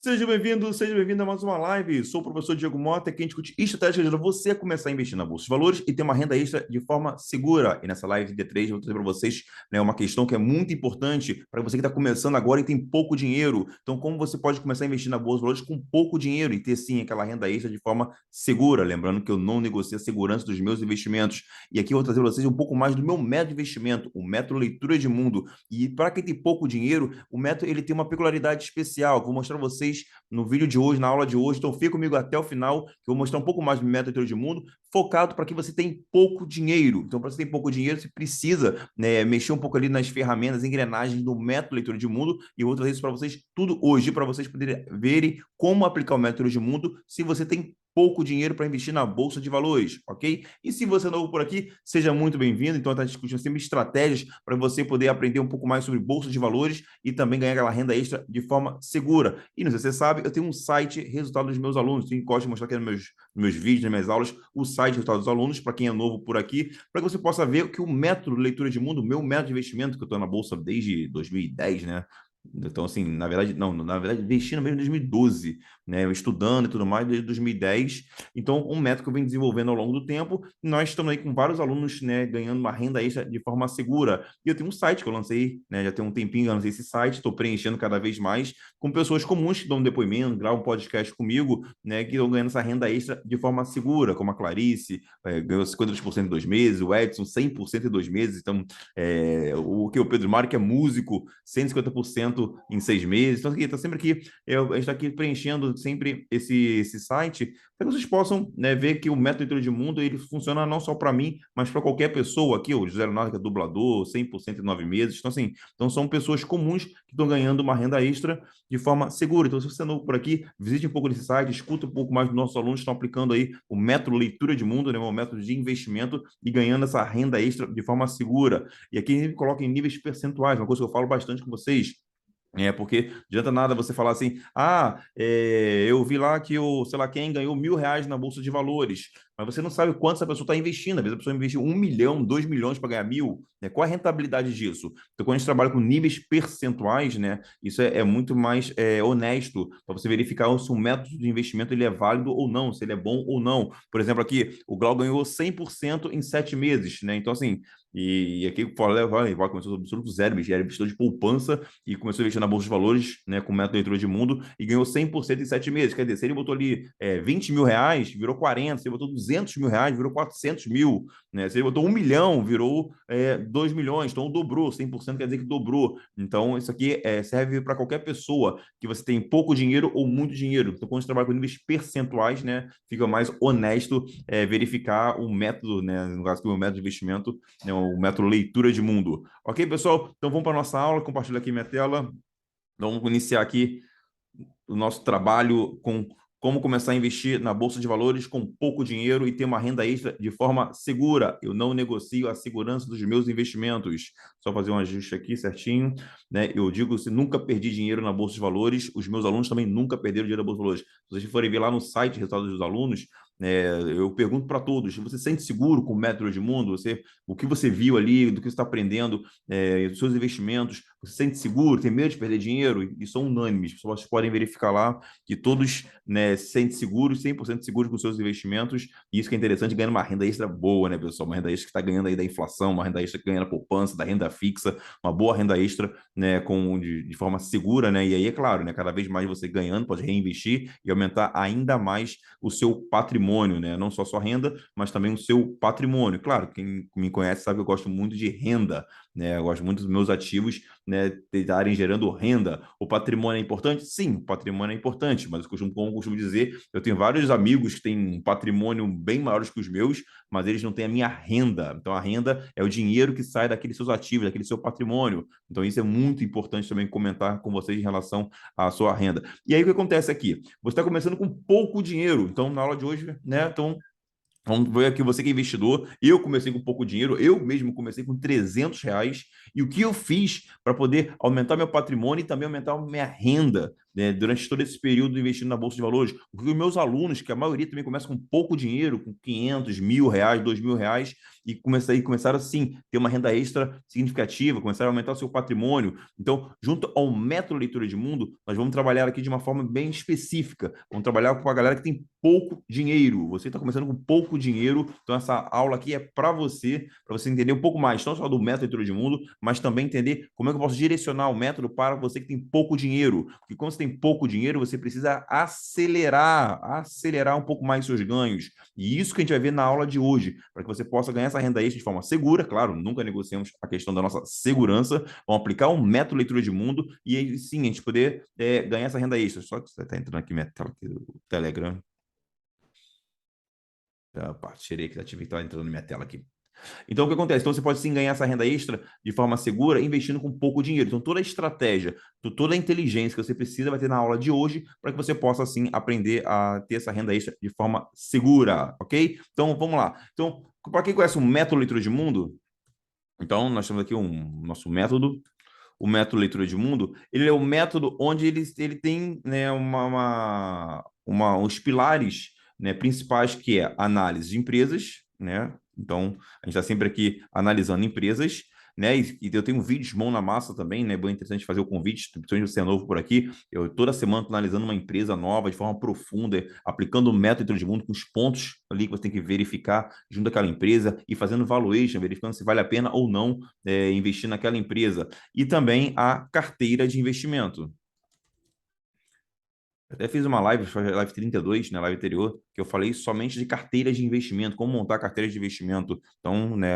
Seja bem-vindo a mais uma live. Sou o professor Diego Mota, aqui a gente discute estratégia de você a começar a investir na Bolsa de Valores e ter uma renda extra de forma segura. E nessa live D3 eu vou trazer para vocês, né, uma questão que é muito importante para você que está começando agora e tem pouco dinheiro. Então, como você pode começar a investir na Bolsa de Valores com pouco dinheiro e ter sim aquela renda extra de forma segura? Lembrando que eu não negocio a segurança dos meus investimentos. E aqui eu vou trazer para vocês um pouco mais do meu método de investimento, o método leitura de mundo. E para quem tem pouco dinheiro, o método ele tem uma peculiaridade especial, que eu vou mostrar para vocês no vídeo de hoje, na aula de hoje. Então, fica comigo até o final, que eu vou mostrar um pouco mais do método leitura de mundo, focado para que você tem pouco dinheiro. Então, para você ter pouco dinheiro, você precisa, né, mexer um pouco ali nas ferramentas, engrenagens do método leitura de mundo, e eu vou trazer isso para vocês tudo hoje, para vocês poderem verem como aplicar o método de mundo se você tem pouco dinheiro para investir na Bolsa de Valores, ok? E se você é novo por aqui, seja muito bem-vindo. Então, está discutindo sempre estratégias para você poder aprender um pouco mais sobre Bolsa de Valores e também ganhar aquela renda extra de forma segura. E não sei se você sabe, eu tenho um site resultado dos meus alunos. Eu gosto de mostrar aqui nos meus vídeos, nas minhas aulas, o site resultado dos alunos, para quem é novo por aqui, para que você possa ver que o método de leitura de mundo, o meu método de investimento, que eu estou na Bolsa desde 2010, né? Então, assim, na verdade, não, na verdade, investindo mesmo em 2012, né? Estudando e tudo mais, desde 2010. Então, um método que eu venho desenvolvendo ao longo do tempo, nós estamos aí com vários alunos, né, ganhando uma renda extra de forma segura. E eu tenho um site que eu lancei, né, já tem um tempinho que eu lancei esse site, estou preenchendo cada vez mais com pessoas comuns que dão um depoimento, gravam um podcast comigo, né, que estão ganhando essa renda extra de forma segura, como a Clarice, ganhou 52% em 2 meses, o Edson 100% em 2 meses. Então, o Pedro Mário, que é músico, 150% em 6 meses. Então, aqui, tá sempre aqui, a gente está aqui preenchendo sempre esse site, para que vocês possam, né, ver que o método de leitura de mundo ele funciona não só para mim, mas para qualquer pessoa. Aqui, o José Leonardo, que é dublador, 100% em 9 meses. Então, assim, então são pessoas comuns que estão ganhando uma renda extra de forma segura. Então, se você é novo por aqui, visite um pouco desse site, escuta um pouco mais dos nossos alunos que estão aplicando aí o método leitura de mundo, né, o método de investimento e ganhando essa renda extra de forma segura. E aqui a gente coloca em níveis percentuais, uma coisa que eu falo bastante com vocês. Porque não adianta nada você falar assim, eu vi lá que o, sei lá, quem ganhou R$ 1.000 na Bolsa de Valores, mas você não sabe quanto essa pessoa está investindo. Às vezes a pessoa investiu 1 milhão, 2 milhões para ganhar 1.000, né? Qual a rentabilidade disso? Então, quando a gente trabalha com níveis percentuais, né, isso é muito mais honesto para você verificar se um método de investimento ele é válido ou não, se ele é bom ou não. Por exemplo, aqui, o Glau ganhou 100% em 7 meses, né? Então, assim, e aqui o Paulo começou do absoluto zero, ele era investidor de poupança e começou a investir na Bolsa de Valores, né, com o método de leitura de mundo, e ganhou 100% em 7 meses. Quer dizer, se ele botou ali R$ 20.000, virou 40. Se ele botou R$ 200.000, virou 400.000. Né? Se ele botou 1 milhão, virou 2 milhões. Então, dobrou. 100% quer dizer que dobrou. Então, isso aqui serve para qualquer pessoa que você tem pouco dinheiro ou muito dinheiro. Então, quando você trabalha com níveis percentuais, né, fica mais honesto verificar o método, né, no caso, o método de investimento, né, o método leitura de mundo. Ok, pessoal? Então, vamos para a nossa aula. Compartilhar aqui minha tela. Vamos iniciar aqui o nosso trabalho com como começar a investir na Bolsa de Valores com pouco dinheiro e ter uma renda extra de forma segura. Eu não negocio a segurança dos meus investimentos. Só fazer um ajuste aqui certinho, né? Eu digo, se nunca perdi dinheiro na Bolsa de Valores, os meus alunos também nunca perderam dinheiro na Bolsa de Valores. Se vocês forem ver lá no site resultados dos alunos, eu pergunto para todos: você se sente seguro com o método de mundo? O que você viu ali, do que você está aprendendo, dos seus investimentos, você se sente seguro, tem medo de perder dinheiro? E são unânimes, vocês podem verificar lá que todos, né, se sentem seguros, 100% seguros com seus investimentos, e isso que é interessante, ganhando uma renda extra boa, né, pessoal? Uma renda extra que está ganhando aí da inflação, uma renda extra que ganha na poupança, da renda fixa, uma boa renda extra, né, de forma segura, né? E aí, é claro, né, cada vez mais você ganhando, pode reinvestir e aumentar ainda mais o seu patrimônio, né? Não só sua renda, mas também o seu patrimônio. Claro, quem me conhece sabe que eu gosto muito de renda, né? Eu gosto muito dos meus ativos, né, de estarem gerando renda. O patrimônio é importante? Sim, o patrimônio é importante, mas como eu costumo dizer, eu tenho vários amigos que têm um patrimônio bem maiores que os meus, mas eles não têm a minha renda. Então, a renda é o dinheiro que sai daqueles seus ativos, daquele seu patrimônio. Então, isso é muito importante também comentar com vocês em relação à sua renda. E aí, o que acontece aqui? Você está começando com pouco dinheiro. Então, na aula de hoje, né? Então, vamos ver aqui, você que é investidor. Eu comecei com pouco dinheiro, eu mesmo comecei com R$ 300. E o que eu fiz para poder aumentar meu patrimônio e também aumentar a minha renda? né, durante todo esse período investindo na Bolsa de Valores. Porque os meus alunos, que a maioria também começa com pouco dinheiro, com 500, R$ 1.000, R$ 2.000, e começaram, assim, ter uma renda extra significativa, começaram a aumentar o seu patrimônio. Então, junto ao método leitura de mundo, nós vamos trabalhar aqui de uma forma bem específica. Vamos trabalhar com a galera que tem pouco dinheiro. Você está começando com pouco dinheiro, então essa aula aqui é para você entender um pouco mais, não só do método leitura de mundo, mas também entender como é que eu posso direcionar o método para você que tem pouco dinheiro. Porque quando você tem pouco dinheiro, você precisa acelerar um pouco mais seus ganhos. E isso que a gente vai ver na aula de hoje, para que você possa ganhar essa renda extra de forma segura. Claro, nunca negociamos a questão da nossa segurança. Vamos aplicar um método leitura de mundo e aí sim a gente poder ganhar essa renda extra. Só que você está entrando aqui minha tela aqui do Telegram. Opa, tirei que ativei que estava entrando na minha tela aqui. Então, o que acontece? Então, você pode sim ganhar essa renda extra de forma segura, investindo com pouco dinheiro. Então, toda a estratégia, toda a inteligência que você precisa vai ter na aula de hoje para que você possa, assim, aprender a ter essa renda extra de forma segura, ok? Então, vamos lá. Então, para quem conhece o método leitura de mundo, então, nós temos aqui nosso método. O método leitura de mundo, ele é o método onde ele tem, né, uns pilares, né, principais, que é análise de empresas, né? Então, a gente está sempre aqui analisando empresas, né? E eu tenho vídeos mão na massa também, né? Bem interessante fazer o convite, principalmente você é novo por aqui. Eu toda semana estou analisando uma empresa nova de forma profunda, aplicando o método leitura de mundo com os pontos ali que você tem que verificar junto àquela empresa e fazendo valuation, verificando se vale a pena ou não investir naquela empresa. E também a carteira de investimento. Até fiz uma live, foi a live 32, né, live anterior, que eu falei somente de carteiras de investimento, como montar carteiras de investimento. Então, né,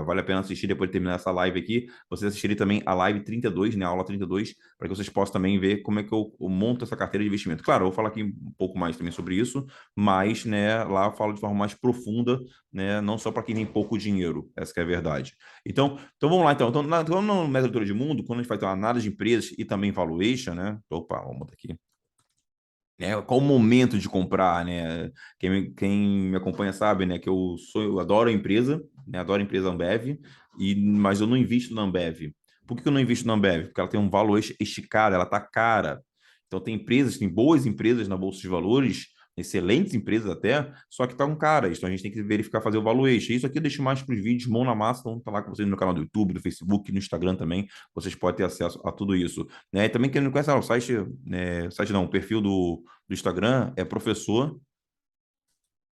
vale a pena assistir depois de terminar essa live aqui. Vocês assistirem também a live 32, né, a aula 32, para que vocês possam também ver como é que eu monto essa carteira de investimento. Claro, eu vou falar aqui um pouco mais também sobre isso, mas, né, lá eu falo de forma mais profunda, né, não só para quem tem pouco dinheiro, essa que é a verdade. Então vamos lá, então. Então no método de mundo, quando a gente faz uma análise de empresas e também valuation, né? Opa, vamos botar aqui, né? Qual o momento de comprar, né? Quem me acompanha sabe, né, que eu adoro a empresa, né? Adoro a empresa Ambev, mas eu não invisto na Ambev. Por que eu não invisto na Ambev? Porque ela tem um valor esticado, ela tá cara. Então tem boas empresas na Bolsa de Valores, excelentes empresas até, só que estão caras. Então a gente tem que verificar, fazer o valuation. Isso aqui eu deixo mais para os vídeos, mão na massa, então tá lá com vocês no meu canal do YouTube, do Facebook, no Instagram também, vocês podem ter acesso a tudo isso. Né? E também quem não conhece, o site, site não, o perfil do Instagram é professor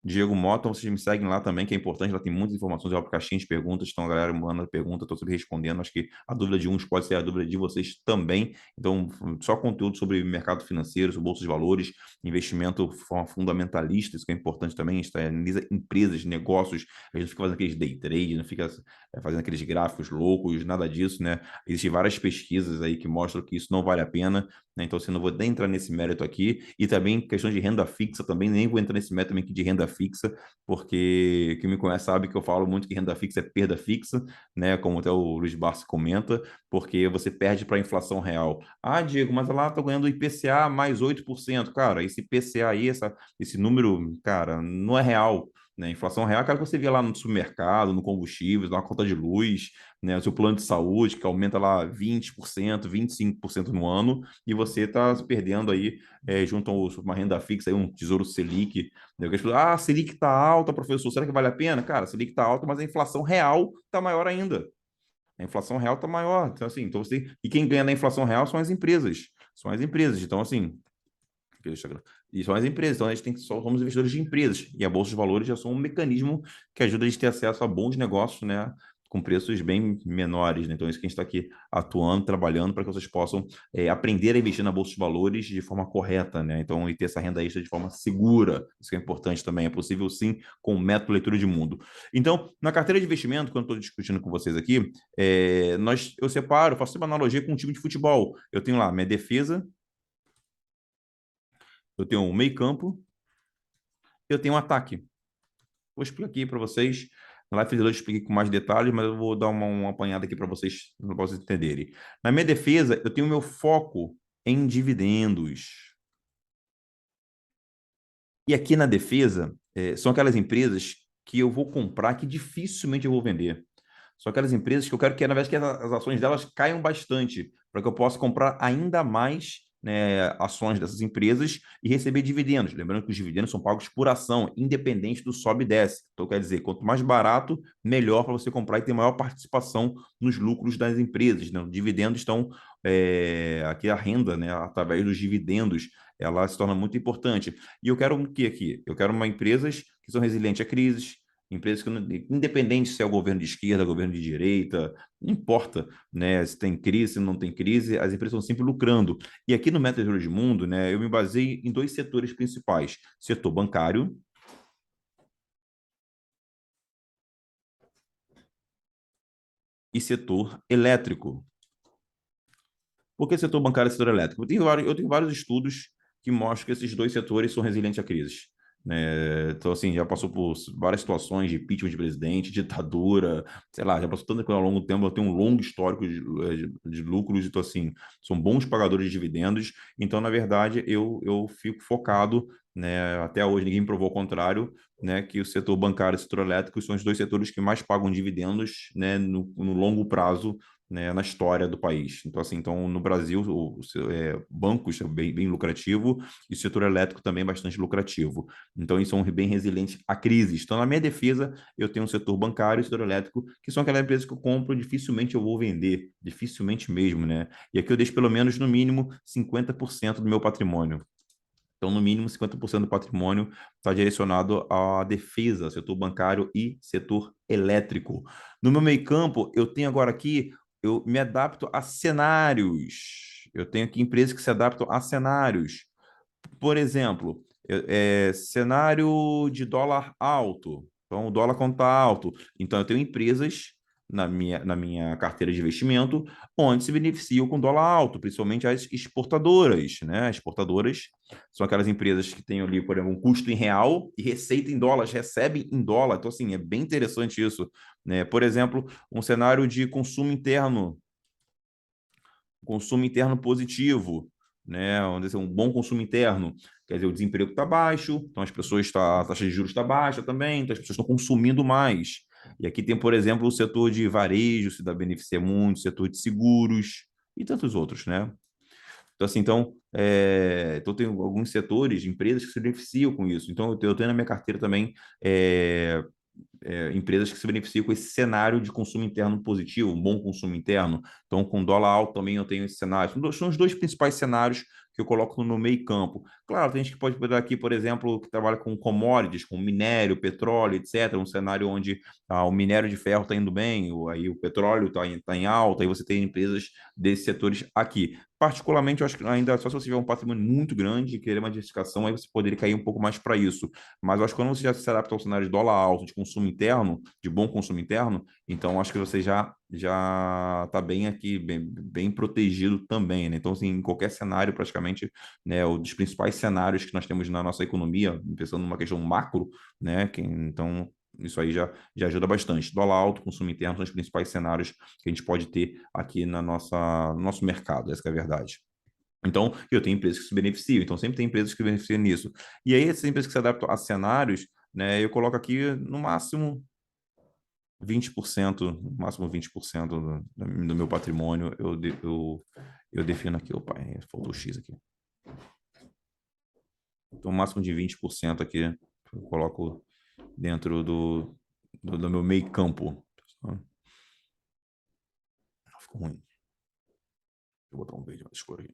Diego Mota, vocês me seguem lá também, que é importante, lá tem muitas informações, eu caixinha de perguntas, então a galera manda pergunta, estou sempre respondendo, acho que a dúvida de uns pode ser a dúvida de vocês também, então só conteúdo sobre mercado financeiro, sobre bolsa de valores, investimento de forma fundamentalista, isso que é importante também, a gente analisa empresas, negócios, a gente fica fazendo aqueles day trade, não fica fazendo aqueles gráficos loucos, nada disso, né? Existem várias pesquisas aí que mostram que isso não vale a pena, né? Então, assim, não vou nem entrar nesse mérito aqui, e também questão de renda fixa também, nem vou entrar nesse mérito também aqui de renda fixa, porque quem me conhece sabe que eu falo muito que renda fixa é perda fixa, né? Como até o Luiz Barsi comenta, porque você perde para a inflação real. Ah, Diego, mas lá tá ganhando IPCA mais 8%. Cara, esse IPCA aí, esse número, cara, não é real. Né? Inflação real é aquela que você vê lá no supermercado, no combustível, na conta de luz, né? O seu plano de saúde, que aumenta lá 20%, 25% no ano, e você está perdendo aí, junto a uma renda fixa, aí, um tesouro Selic. Né? Ah, a Selic está alta, professor, será que vale a pena? Cara, a Selic está alta, mas a inflação real está maior ainda. A inflação real está maior. Então, assim, e quem ganha da inflação real são as empresas. São as empresas. Então, assim, e são as empresas. Então, a gente tem que só somos investidores de empresas. E a Bolsa de Valores já são um mecanismo que ajuda a gente a ter acesso a bons negócios, né? Com preços bem menores. Né? Então, é isso que a gente está aqui atuando, trabalhando para que vocês possam aprender a investir na Bolsa de Valores de forma correta, né? Então, e ter essa renda extra de forma segura. Isso que é importante também. É possível, sim, com o método leitura de mundo. Então, na carteira de investimento, quando eu estou discutindo com vocês aqui, eu separo, faço uma analogia com um time de futebol. Eu tenho lá minha defesa, eu tenho um meio campo, eu tenho um ataque. Vou explicar aqui para vocês. Na live eu expliquei com mais detalhes, mas eu vou dar uma apanhada aqui para vocês entenderem. Na minha defesa, eu tenho meu foco em dividendos. E aqui na defesa, são aquelas empresas que eu vou comprar que dificilmente eu vou vender. São aquelas empresas que eu quero que, na verdade, que as ações delas caiam bastante, para que eu possa comprar ainda mais né, ações dessas empresas e receber dividendos. Lembrando que os dividendos são pagos por ação, independente do sobe e desce. Então, quer dizer, quanto mais barato, melhor para você comprar e ter maior participação nos lucros das empresas. Né? Os dividendos estão, aqui a renda, né, através dos dividendos, ela se torna muito importante. E eu quero o que aqui? Eu quero empresas que são resilientes a crises, empresas que, independente se é o governo de esquerda, governo de direita, não importa, né, se tem crise, se não tem crise, as empresas estão sempre lucrando. E aqui no Método de Mundo, né, eu me baseei em dois setores principais: setor bancário e setor elétrico. Por que setor bancário e setor elétrico? Eu tenho vários estudos que mostram que esses dois setores são resilientes a crises. Né? Então, assim, já passou por várias situações de impeachment de presidente, ditadura, sei lá, já passou tanta coisa ao longo do tempo, eu tenho um longo histórico de lucros, então, assim, são bons pagadores de dividendos. Então, na verdade, eu fico focado, né, até hoje ninguém me provou o contrário, né, que o setor bancário e o setor elétrico são os dois setores que mais pagam dividendos, né, no longo prazo, né, na história do país. Então, assim, então no Brasil, bancos é bem lucrativo e o setor elétrico também é bastante lucrativo. Então, eles são bem resilientes a crises. Então, na minha defesa, eu tenho um setor bancário e setor elétrico, que são aquelas empresas que eu compro, dificilmente eu vou vender, dificilmente mesmo, né? E aqui eu deixo pelo menos, no mínimo, 50% do meu patrimônio. Então, no mínimo, 50% do patrimônio está direcionado à defesa, setor bancário e setor elétrico. No meu meio campo, eu tenho agora aqui, eu me adapto a cenários. Eu tenho aqui empresas que se adaptam a cenários. Por exemplo, cenário de dólar alto. Então, o dólar quando está alto. Então, eu tenho empresas na minha carteira de investimento onde se beneficiam com dólar alto, principalmente as exportadoras, né? As exportadoras são aquelas empresas que têm ali, por exemplo, um custo em real e receita em dólares, recebem em dólar. Então, assim, é bem interessante isso, né? Por exemplo, um cenário de consumo interno positivo, né? Onde é um bom consumo interno, quer dizer, o desemprego está baixo, então as pessoas a taxa de juros está baixa também, então as pessoas estão consumindo mais. E aqui tem, por exemplo, o setor de varejo se dá beneficia muito, o setor de seguros e tantos outros, né? Então, assim, então tem alguns setores de empresas que se beneficiam com isso. Então, eu tenho na minha carteira também empresas que se beneficiam com esse cenário de consumo interno positivo, um bom consumo interno. Então, com dólar alto também eu tenho esse cenário. São os dois principais cenários que eu coloco no meio campo. Claro, tem gente que pode pegar aqui, por exemplo, que trabalha com commodities, com minério, petróleo, etc. Um cenário onde o minério de ferro está indo bem, aí o petróleo tá em alta, aí você tem empresas desses setores aqui. Particularmente, eu acho que ainda só se você tiver um patrimônio muito grande e querer uma diversificação, aí você poderia cair um pouco mais para isso. Mas eu acho que quando você já se adapta ao cenário de dólar alto, de consumo interno, de bom consumo interno, então acho que você já está bem aqui, bem protegido também, né? Então, assim, em qualquer cenário, praticamente, né, um dos principais cenários que nós temos na nossa economia, pensando numa questão macro, né? Então, isso aí já ajuda bastante. Dólar alto, consumo interno são os principais cenários que a gente pode ter aqui no nosso mercado, essa que é a verdade. Então, eu tenho empresas que se beneficiam, então sempre tem empresas que se beneficiam nisso. E aí, essas empresas que se adaptam a cenários, né, eu coloco aqui no máximo 20%, no máximo 20% do meu patrimônio, eu defino aqui. Opa, faltou o X aqui. Então, o máximo de 20% aqui eu coloco dentro do meu meio campo. Ficou ruim. Vou botar um verde mais escuro aqui.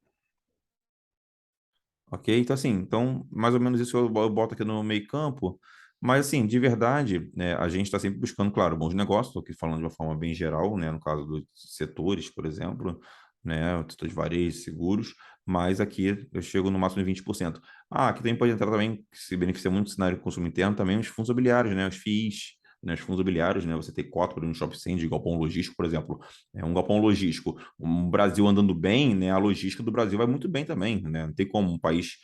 Ok? Então, assim, mais ou menos isso eu boto aqui no meio campo, mas, assim, de verdade, né, a gente está sempre buscando, claro, bons negócios, estou aqui falando de uma forma bem geral, né, no caso dos setores, por exemplo, né, o setor de varejo, seguros, mas aqui eu chego no máximo de 20%. Aqui também pode entrar também, que se beneficia muito do cenário de consumo interno, também os fundos imobiliários, né, os FIIs, né, os fundos imobiliários, né, você tem cota por um shopping center de galpão logístico, por exemplo, um galpão logístico, um Brasil andando bem, né, a logística do Brasil vai muito bem também, né, não tem como um país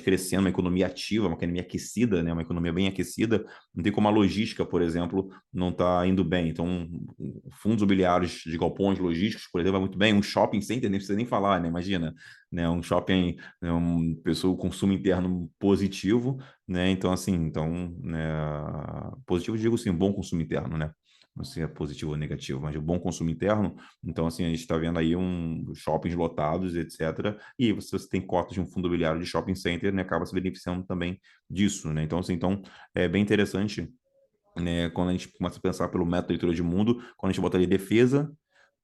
crescendo, uma economia ativa, uma economia aquecida, né, uma economia bem aquecida, não tem como a logística, por exemplo, não está indo bem. Então, fundos imobiliários de galpões logísticos, por exemplo, vai muito bem. Um shopping center, nem precisa nem falar, né? Imagina, né? Um shopping, né? Pessoa, consumo interno positivo, né? Então, assim, né? Positivo, digo assim, um bom consumo interno, né? não sei se é positivo ou negativo, mas o bom consumo interno. Então, assim, a gente está vendo aí shoppings lotados, etc. E se você tem cotas de um fundo imobiliário de shopping center, né, acaba se beneficiando também disso, né? Então, assim, então é bem interessante, né, quando a gente começa a pensar pelo método de leitura de mundo, quando a gente bota ali defesa,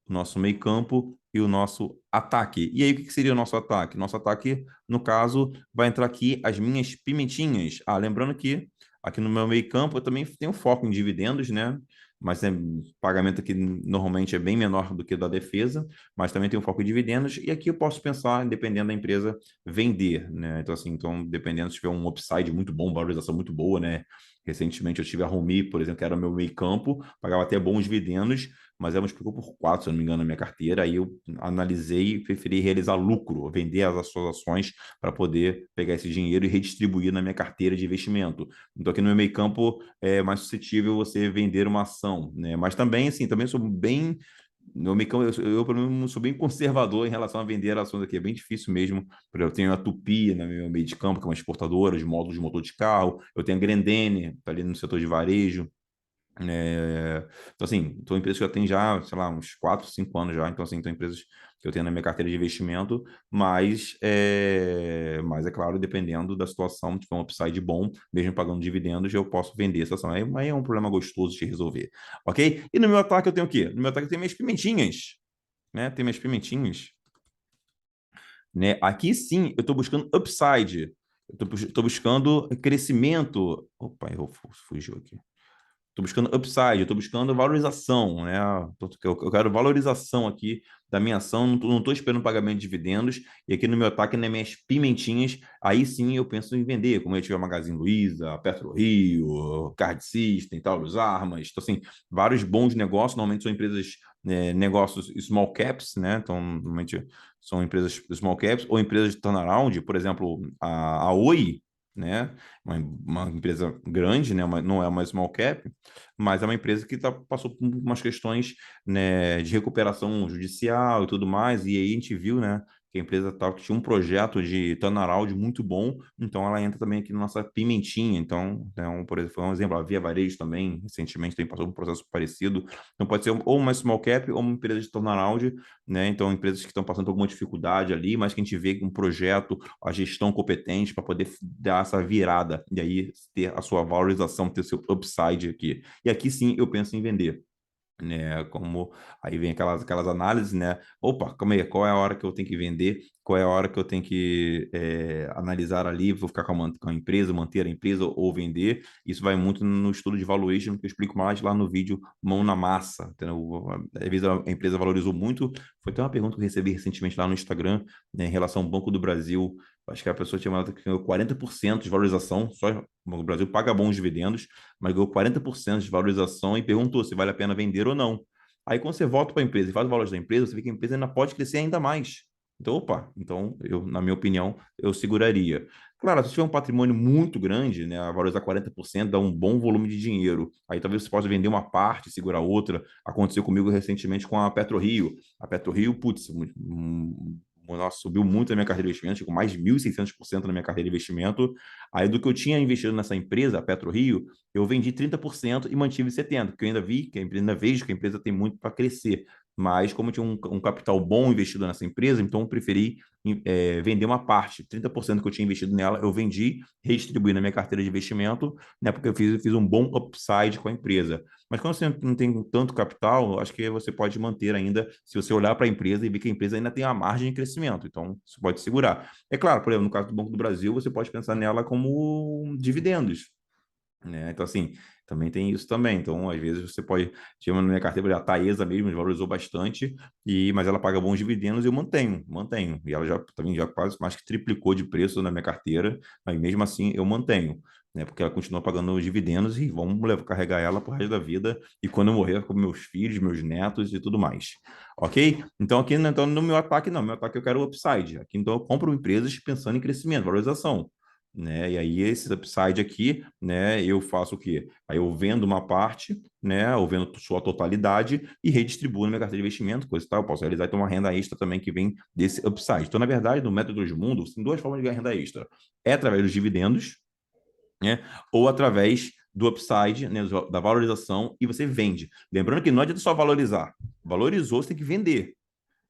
nosso meio-campo e o nosso ataque. E aí, o que seria o nosso ataque? Nosso ataque, no caso, vai entrar aqui as minhas pimentinhas. Ah, lembrando que aqui no meu meio-campo eu também tenho foco em dividendos, né? Mas pagamento aqui normalmente é bem menor do que o da defesa, mas também tem um foco em dividendos. E aqui eu posso pensar, dependendo da empresa, vender, né? Então, assim, então, dependendo se tiver um upside muito bom, valorização muito boa, né? Recentemente eu tive a Rumi, por exemplo, que era o meu meio-campo, pagava até bons dividendos, mas ela multiplicou por 4, se eu não me engano, na minha carteira. Aí eu analisei e preferi realizar lucro, vender as suas ações para poder pegar esse dinheiro e redistribuir na minha carteira de investimento. Então, aqui no meu meio campo é mais suscetível você vender uma ação, né? Mas também, assim, também sou bem. No meio campo, pelo menos, sou bem conservador em relação a vender ações aqui. É bem difícil mesmo. Por exemplo, eu tenho a Tupi no meu meio de campo, que é uma exportadora de módulos de motor de carro. Eu tenho a Grendene, está ali no setor de varejo. Então, assim, são empresas que eu tenho já, sei lá, uns 4, 5 anos já. Então, assim, são empresas que eu tenho na minha carteira de investimento, mas é claro, dependendo da situação, se tiver um upside bom, mesmo pagando dividendos, eu posso vender essa ação. Aí é um problema gostoso de resolver, ok? E no meu ataque eu tenho o quê? No meu ataque eu tenho minhas pimentinhas, né? Tem minhas pimentinhas, né? Aqui sim, eu estou buscando upside. Eu estou buscando crescimento. Opa, fugiu aqui. Estou buscando upside, eu estou buscando valorização, né? Eu quero valorização aqui da minha ação, não estou esperando pagamento de dividendos, e aqui no meu ataque, nas minhas pimentinhas, aí sim eu penso em vender, como eu tiver Magazine Luiza, PetroRio, Card System, Taurus Armas, então assim, vários bons negócios, normalmente são empresas, negócios small caps, né? Então, normalmente são empresas small caps, ou empresas de turnaround, por exemplo, a Oi, né? Uma empresa grande, né? Não é uma small cap, mas é uma empresa que passou por umas questões, né, de recuperação judicial e tudo mais, e aí a gente viu, né, que a empresa que tinha um projeto de turnaround muito bom, então ela entra também aqui na nossa pimentinha, então por exemplo, foi um exemplo, a Via Varejo também, recentemente, também passou por um processo parecido, então pode ser ou uma small cap ou uma empresa de turnaround, né, então empresas que estão passando por alguma dificuldade ali, mas que a gente vê um projeto, a gestão competente para poder dar essa virada, e aí ter a sua valorização, ter seu upside aqui. E aqui sim eu penso em vender, né? Como aí vem aquelas análises, né? Opa, calma aí, qual é a hora que eu tenho que vender? Qual é a hora que eu tenho que analisar ali? Vou ficar com a empresa, manter a empresa ou vender? Isso vai muito no estudo de valuation, que eu explico mais lá no vídeo Mão na Massa. Entendeu? Às vezes a empresa valorizou muito. Foi até uma pergunta que eu recebi recentemente lá no Instagram, né, em relação ao Banco do Brasil. Acho que a pessoa tinha mandado que ganhou 40% de valorização, só o Banco do Brasil paga bons dividendos, mas ganhou 40% de valorização e perguntou se vale a pena vender ou não. Aí, quando você volta para a empresa e faz o valor da empresa, você vê que a empresa ainda pode crescer ainda mais. Então, opa, então, na minha opinião, eu seguraria. Claro, se tiver um patrimônio muito grande, né, valorizar 40% dá um bom volume de dinheiro. Aí talvez você possa vender uma parte, segurar outra. Aconteceu comigo recentemente com a PetroRio. A PetroRio, putz, nossa, subiu muito na minha carteira de investimento, com mais de 1.600% na minha carteira de investimento. Aí do que eu tinha investido nessa empresa, a PetroRio, eu vendi 30% e mantive 70%, porque eu ainda vi, que a empresa, ainda vejo que a empresa tem muito para crescer. Mas como eu tinha um capital bom investido nessa empresa, então eu preferi vender uma parte, 30% que eu tinha investido nela, eu vendi, redistribuí na minha carteira de investimento, né, porque eu fiz um bom upside com a empresa. Mas quando você não tem tanto capital, acho que você pode manter ainda, se você olhar para a empresa e ver que a empresa ainda tem a margem de crescimento. Então, você pode segurar. É claro, por exemplo, no caso do Banco do Brasil, você pode pensar nela como dividendos, né? Então, assim, também tem isso também. Então, às vezes, você pode... Tinha na minha carteira, a Taesa mesmo, valorizou bastante, mas ela paga bons dividendos e eu mantenho. E ela já, também já quase mais que triplicou de preço na minha carteira, mas mesmo assim eu mantenho, né? Porque ela continua pagando os dividendos e vamos carregar ela pro resto da vida. E quando eu morrer, com meus filhos, meus netos e tudo mais. Ok? Então, aqui então, no meu ataque, não. No meu ataque eu quero upside. Aqui, então, eu compro empresas pensando em crescimento, valorização, né? E aí esse upside aqui, né, eu faço o quê? Aí eu vendo uma parte, né, ou vendo sua totalidade e redistribuo na minha carteira de investimento, coisa e tal, eu posso realizar então uma renda extra também que vem desse upside. Então, na verdade, no método de mundo, tem duas formas de ganhar renda extra. É através dos dividendos, né, ou através do upside, né, da valorização, e você vende. Lembrando que não adianta só valorizar. Valorizou, você tem que vender.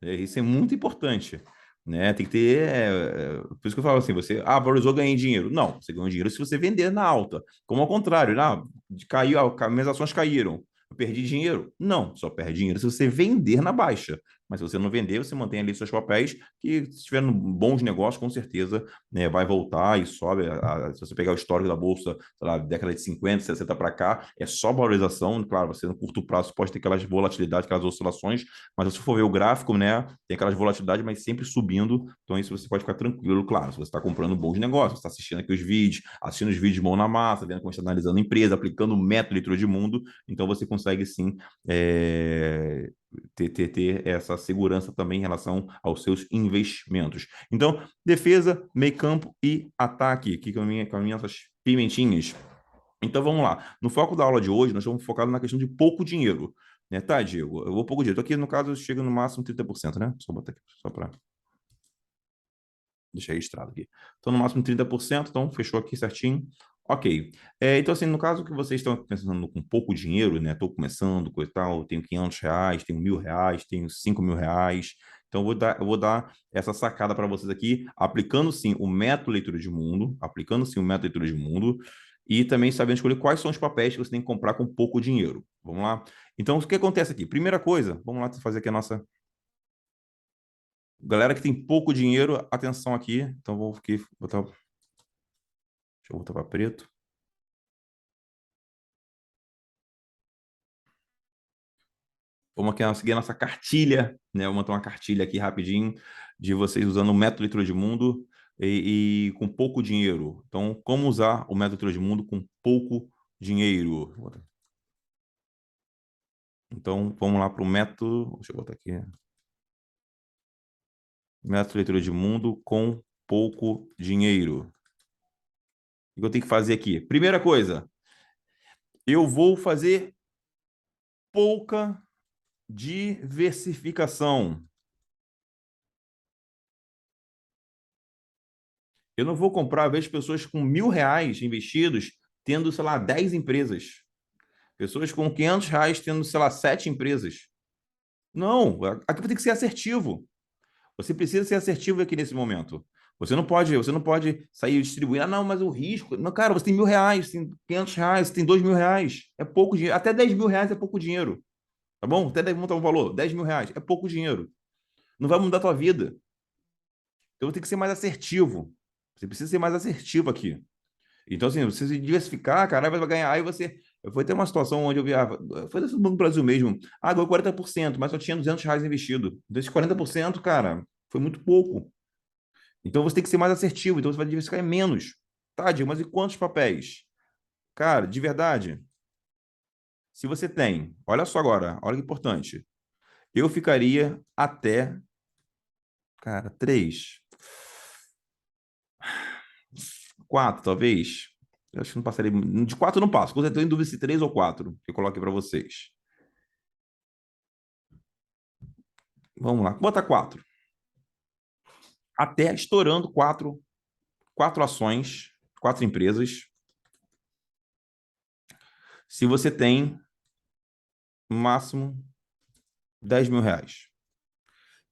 Isso é muito importante. Né? Tem que ter. Por isso que eu falo assim: você valorizou, ganhei dinheiro. Não, você ganhou dinheiro se você vender na alta. Como ao contrário, caiu, minhas ações caíram. Eu perdi dinheiro? Não, só perde dinheiro se você vender na baixa. Mas se você não vender, você mantém ali seus papéis, que se tiver bons negócios, com certeza, né, vai voltar e sobe. Se você pegar o histórico da Bolsa, sei lá, década de 50, 60 para cá, é só valorização. Claro, você no curto prazo pode ter aquelas volatilidades, aquelas oscilações, mas se for ver o gráfico, né, tem aquelas volatilidades, mas sempre subindo. Então, isso você pode ficar tranquilo, claro. Se você está comprando bons negócios, está assistindo aqui os vídeos, assistindo os vídeos de mão na massa, vendo como está analisando a empresa, aplicando o método leitura de mundo, então você consegue sim ter essa segurança também em relação aos seus investimentos. Então, defesa, meio campo e ataque, aqui com as minhas pimentinhas. Então vamos lá. No foco da aula de hoje, nós estamos focados na questão de pouco dinheiro. Né? Tá, Diego? Eu vou pouco dinheiro. Tô aqui, no caso, chega no máximo 30%, né? Só botar aqui, só para deixar registrado aqui. Então, no máximo 30%, então fechou aqui certinho. Ok. Então, assim, no caso que vocês estão pensando com pouco dinheiro, né? Estou começando, coisa e tal, tenho R$ 500, tenho R$ 1.000, tenho R$ 5.000. Então, eu vou dar essa sacada para vocês aqui, aplicando sim o método leitura de mundo, e também sabendo escolher quais são os papéis que você tem que comprar com pouco dinheiro. Vamos lá? Então, o que acontece aqui? Primeira coisa, vamos lá fazer aqui a nossa. Galera que tem pouco dinheiro, atenção aqui. Então, vou aqui botar. Deixa eu botar para preto. Vamos aqui seguir a nossa cartilha, né? Vou montar uma cartilha aqui rapidinho de vocês usando o método leitura de mundo e com pouco dinheiro. Então, como usar o método leitura de mundo com pouco dinheiro? Então, vamos lá para o método. Deixa eu botar aqui. Método leitura de mundo com pouco dinheiro. O que eu tenho que fazer aqui? Primeira coisa, eu vou fazer pouca diversificação. Eu não vou comprar, vejo pessoas com R$ 1.000 investidos tendo, sei lá, 10 empresas. Pessoas com R$ 500 tendo, sei lá, 7 empresas. Não, aqui vai ter que ser assertivo. Você precisa ser assertivo aqui nesse momento. Você não pode sair distribuindo. Não, mas o risco. Não, cara, você tem R$ 1.000, tem R$ 500, tem R$ 2.000. É pouco dinheiro. Até R$ 10.000 é pouco dinheiro. Tá bom? Até vamos botar um valor. R$ 10.000 é pouco dinheiro. Não vai mudar a tua vida. Então tem que ser mais assertivo. Você precisa ser mais assertivo aqui. Então, assim, você se diversificar, cara, vai ganhar. Aí você. Foi ter uma situação onde eu vi. Foi desse Banco do Brasil mesmo. Ganhou 40%, mas só tinha R$ 200 investido. Então, esse 40%, cara, foi muito pouco. Então, você tem que ser mais assertivo. Então, você vai diversificar em menos. Tá, Diego, mas e quantos papéis? Cara, de verdade, se você tem. Olha só agora, olha que importante. Eu ficaria até. Cara, três. Quatro, talvez. Eu acho que não passaria. De quatro eu não passo. Estou em dúvida se três ou quatro que eu coloquei para vocês. Vamos lá. Bota quatro. Até estourando quatro ações, quatro empresas. Se você tem no máximo R$ 10.000.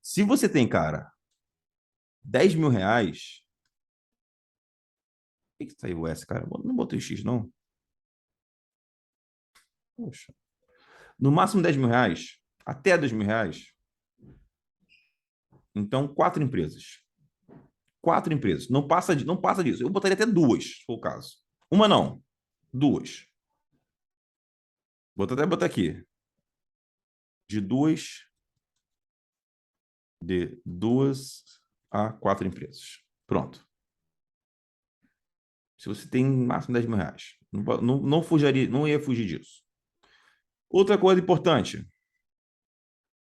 Se você tem, cara, R$ 10.000. Por que saiu essa, cara? Não botei X, não. Poxa. No máximo R$ 10.000. Até R$ 10.000. Então, quatro empresas. Quatro empresas. Não passa disso. Eu botaria até duas, se for o caso. Uma não. Duas. Vou até botar aqui. De duas a quatro empresas. Pronto. Se você tem no máximo R$ 10.000. Não fugiria, não ia fugir disso. Outra coisa importante.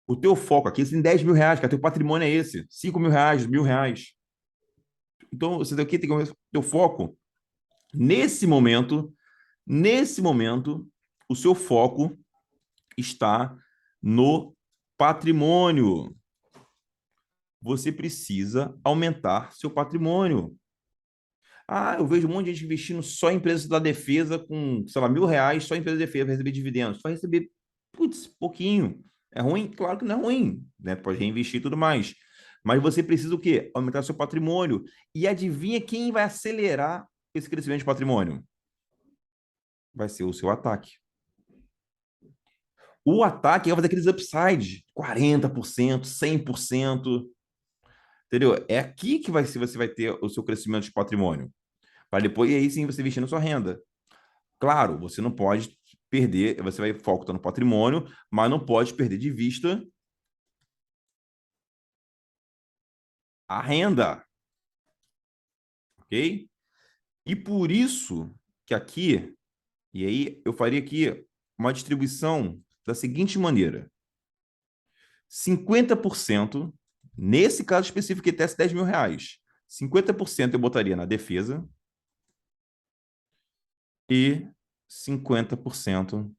O teu foco aqui, você tem R$ 10.000, cara. Teu patrimônio é esse. R$ 5.000, R$ 1.000. Então, você aqui tem que teu foco. Nesse momento, o seu foco está no patrimônio. Você precisa aumentar seu patrimônio. Ah, eu vejo um monte de gente investindo só em empresas da defesa com, sei lá, R$ 1.000, só em empresa da defesa para receber dividendos. Vai receber, putz, pouquinho. É ruim? Claro que não é ruim, né? Pode reinvestir e tudo mais. Mas você precisa o quê? Aumentar seu patrimônio. E adivinha quem vai acelerar esse crescimento de patrimônio? Vai ser o seu ataque. O ataque é fazer aqueles upside, 40%, 100%, entendeu? É aqui que você vai ter o seu crescimento de patrimônio. Para depois, e aí sim, você investir na sua renda. Claro, você não pode perder, você vai foco tá no patrimônio, mas não pode perder de vista a renda, ok? E por isso que aqui, e aí eu faria aqui uma distribuição da seguinte maneira: 50%, nesse caso específico, que teste R$ 10.000, 50% eu botaria na defesa e 50%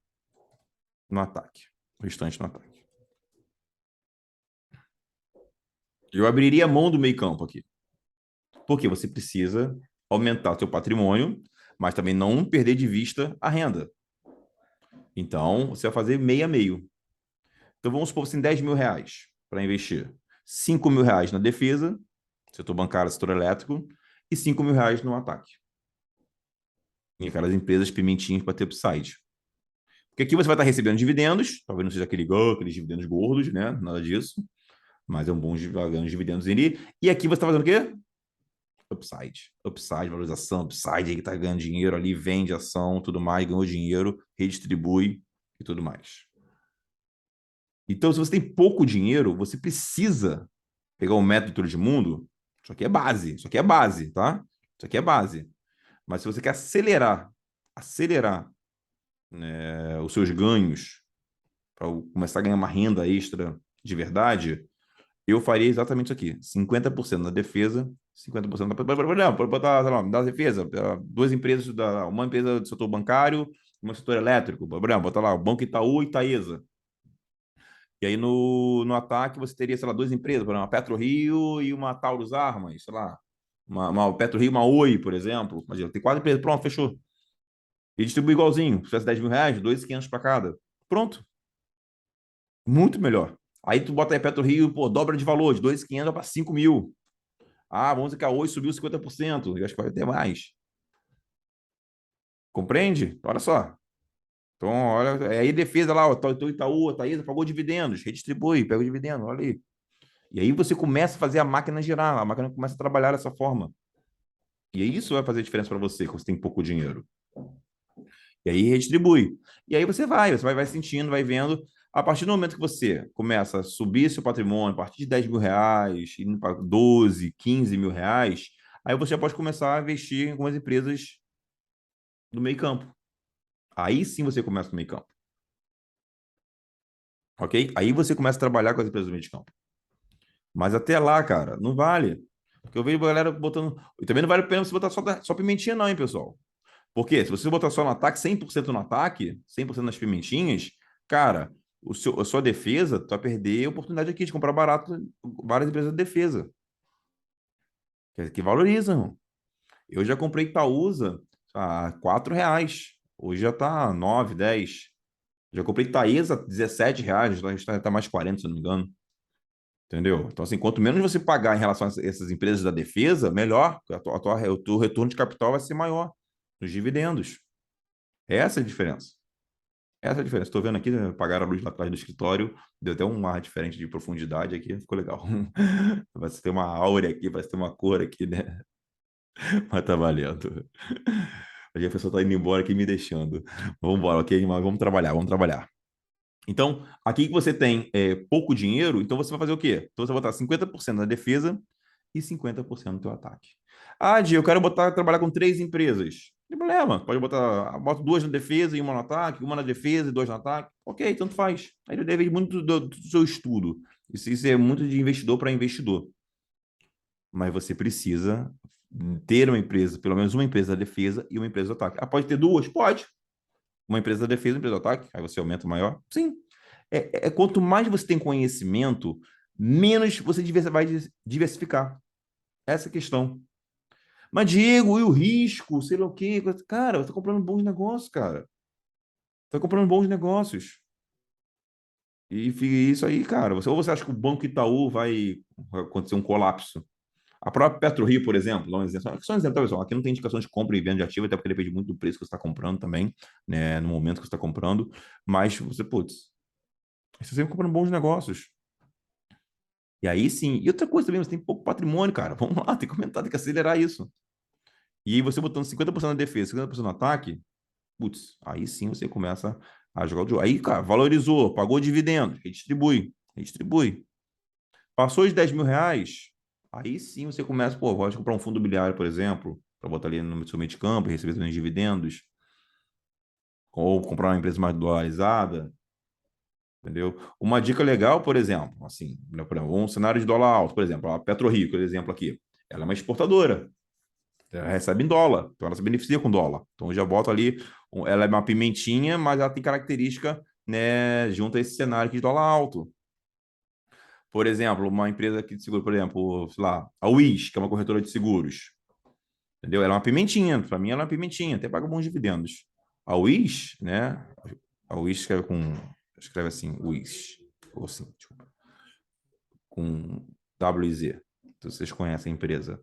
no ataque, o restante no ataque. Eu abriria a mão do meio campo aqui, porque você precisa aumentar seu patrimônio, mas também não perder de vista a renda. Então, você vai fazer meio a meio. Então, vamos supor assim, R$ 10.000 para investir. R$ 5.000 na defesa, setor bancário, setor elétrico, e R$ 5.000 no ataque. Em aquelas empresas pimentinhas para ter upside. Porque aqui você vai estar recebendo dividendos, talvez não seja aqueles dividendos gordos, né? Nada disso. Mas é um bom dividendos ali. E aqui você está fazendo o quê? Upside. Upside, valorização, upside, aí que tá ganhando dinheiro ali, vende ação, tudo mais, ganhou dinheiro, redistribui e tudo mais. Então, se você tem pouco dinheiro, você precisa pegar o método Todo de Mundo. Isso aqui é base, isso aqui é base, tá? Isso aqui é base. Mas se você quer acelerar, né, os seus ganhos para começar a ganhar uma renda extra de verdade, eu faria exatamente isso aqui: 50% na defesa, 50% na. Não, pode botar, sei lá, da defesa, duas empresas, uma empresa do setor bancário, uma do setor elétrico, bota lá, o Banco Itaú e Taesa. E aí no ataque você teria, sei lá, duas empresas, por exemplo, uma PetroRio e uma Taurus Armas, sei lá, uma PetroRio e uma Oi, por exemplo. Imagina, tem quatro empresas, pronto, fechou. E distribui igualzinho, se tivesse R$ 10.000, 2.500 para cada. Pronto, muito melhor. Aí tu bota aí PetroRio, pô, dobra de valor, de 2.500 para 5.000. Ah, vamos dizer que a Oi subiu 50%. Eu acho que vai ter mais. Compreende? Olha só. Então, olha, aí defesa lá, o Itaú, a Taesa pagou dividendos, redistribui, pega o dividendo, olha aí. E aí você começa a fazer a máquina girar, a máquina começa a trabalhar dessa forma. E aí isso vai fazer diferença para você, quando você tem pouco dinheiro. E aí redistribui. E aí você vai sentindo, vai vendo. A partir do momento que você começa a subir seu patrimônio, a partir de R$ 10.000, indo para 12, R$ 15.000, aí você já pode começar a investir em algumas empresas do meio campo. Aí sim você começa no meio campo. Ok? Aí você começa a trabalhar com as empresas do meio de campo. Mas até lá, cara, não vale. Porque eu vejo a galera botando. E também não vale a pena você botar só pimentinha, não, hein, pessoal? Porque se você botar só no ataque, 100% no ataque, 100% nas pimentinhas, cara, a sua defesa, tu vai perder a oportunidade aqui de comprar barato várias empresas de defesa. Que valorizam. Eu já comprei Itaúsa a R$ 4. Hoje já tá 9, 10. Já comprei Taesa R$ 17, já está mais 40, se não me engano. Entendeu? Então, assim, quanto menos você pagar em relação a essas empresas da defesa, melhor. O teu retorno de capital vai ser maior nos dividendos. Essa é a diferença. Essa é a diferença. Estou vendo aqui, né, apagaram a luz lá atrás do escritório, deu até um ar diferente de profundidade aqui, ficou legal. Vai ter uma áurea aqui, vai ter uma cor aqui, né? Mas tá valendo. A pessoa tá indo embora aqui me deixando. Vamos embora, ok? Mas vamos trabalhar, vamos trabalhar. Então, aqui que você tem pouco dinheiro, então você vai fazer o quê? Então você vai botar 50% na defesa e 50% no teu ataque. Ah, Di, eu quero trabalhar com três empresas. Não tem problema. Pode botar, bota duas na defesa e uma no ataque, uma na defesa e dois no ataque. Ok, tanto faz. Aí depende muito do seu estudo. Isso é muito de investidor para investidor. Mas você precisa ter uma empresa, pelo menos uma empresa da defesa e uma empresa do ataque. Ah, pode ter duas? Pode. Uma empresa da defesa e uma empresa do ataque. Aí você aumenta o maior? Sim. Quanto mais você tem conhecimento, menos você vai diversificar. Essa é a questão. Mas, Diego, e o risco? Sei lá o quê? Cara, você tá comprando bons negócios, cara. Tá comprando bons negócios. E isso aí, cara. Ou você acha que o Banco Itaú vai acontecer um colapso? A própria PetroRio, por exemplo, dá um exemplo. Só um exemplo, tá, pessoal? Aqui não tem indicação de compra e venda de ativo, até porque depende muito do preço que você está comprando também, né? No momento que você está comprando. Mas você, putz, você sempre comprando bons negócios. E aí sim. E outra coisa também, você tem pouco patrimônio, cara. Vamos lá, tem que aumentar, tem que acelerar isso. E aí você botando 50% na defesa, 50% no ataque, putz, aí sim você começa a jogar o jogo. Aí, cara, valorizou, pagou dividendos, redistribui, redistribui. Passou de R$ 10.000, aí sim você começa, pô, pode comprar um fundo imobiliário, por exemplo, para botar ali no seu meio de campo e receber também dividendos, ou comprar uma empresa mais dolarizada, entendeu? Uma dica legal, por exemplo, assim, né, por exemplo, um cenário de dólar alto, por exemplo, a PetroRio, por exemplo aqui, ela é uma exportadora, ela recebe em dólar, então ela se beneficia com dólar. Então eu já boto ali, ela é uma pimentinha, mas ela tem característica, né, junto a esse cenário aqui de dólar alto. Por exemplo, uma empresa aqui de seguro, por exemplo, sei lá, a Wiz, que é uma corretora de seguros, entendeu? Ela é uma pimentinha, para mim ela é uma pimentinha, até paga bons dividendos. A Wiz, né? A Wiz escreve assim, Wiz, ou assim, desculpa, com WZ. Então, vocês conhecem a empresa.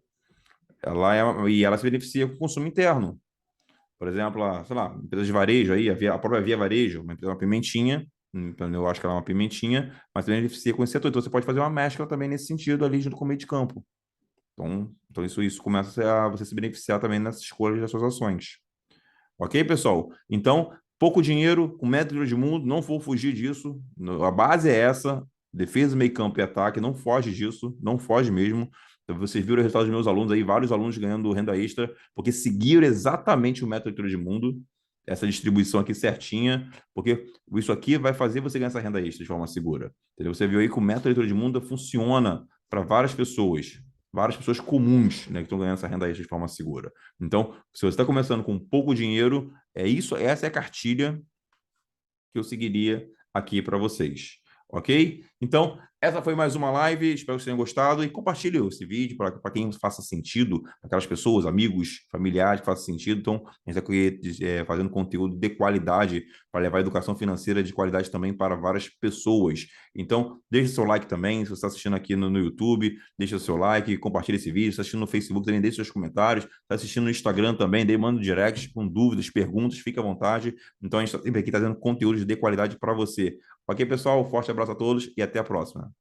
E ela se beneficia com o consumo interno. Por exemplo, sei lá, empresa de varejo aí, a própria Via Varejo, uma empresa, uma pimentinha, então eu acho que ela é uma pimentinha, mas também beneficia com esse setor. Então você pode fazer uma mescla também nesse sentido ali junto com o meio de campo. Então isso começa a você se beneficiar também nessas escolhas das suas ações. Ok, pessoal? Então, pouco dinheiro, com metro de mundo, não vou fugir disso. A base é essa: defesa, meio campo e ataque. Não foge disso, não foge mesmo. Então, vocês viram o resultado dos meus alunos aí, vários alunos ganhando renda extra, porque seguiram exatamente o método de mundo, essa distribuição aqui certinha, porque isso aqui vai fazer você ganhar essa renda extra de forma segura. Entendeu? Você viu aí que o método de mundo funciona para várias pessoas comuns, né, que estão ganhando essa renda extra de forma segura. Então, se você está começando com pouco dinheiro, essa é a cartilha que eu seguiria aqui para vocês. Ok? Então, essa foi mais uma live. Espero que vocês tenham gostado e compartilhe esse vídeo para quem faça sentido, aquelas pessoas, amigos, familiares que faça sentido. Então, a gente está fazendo conteúdo de qualidade para levar a educação financeira de qualidade também para várias pessoas. Então, deixe seu like também. Se você está assistindo aqui no YouTube, deixe o seu like, compartilhe esse vídeo. Se está assistindo no Facebook, também deixe seus comentários. Está assistindo no Instagram também, manda um direct com dúvidas, perguntas, fique à vontade. Então, a gente está sempre aqui trazendo conteúdos de qualidade para você. Ok, pessoal? Forte abraço a todos e até a próxima.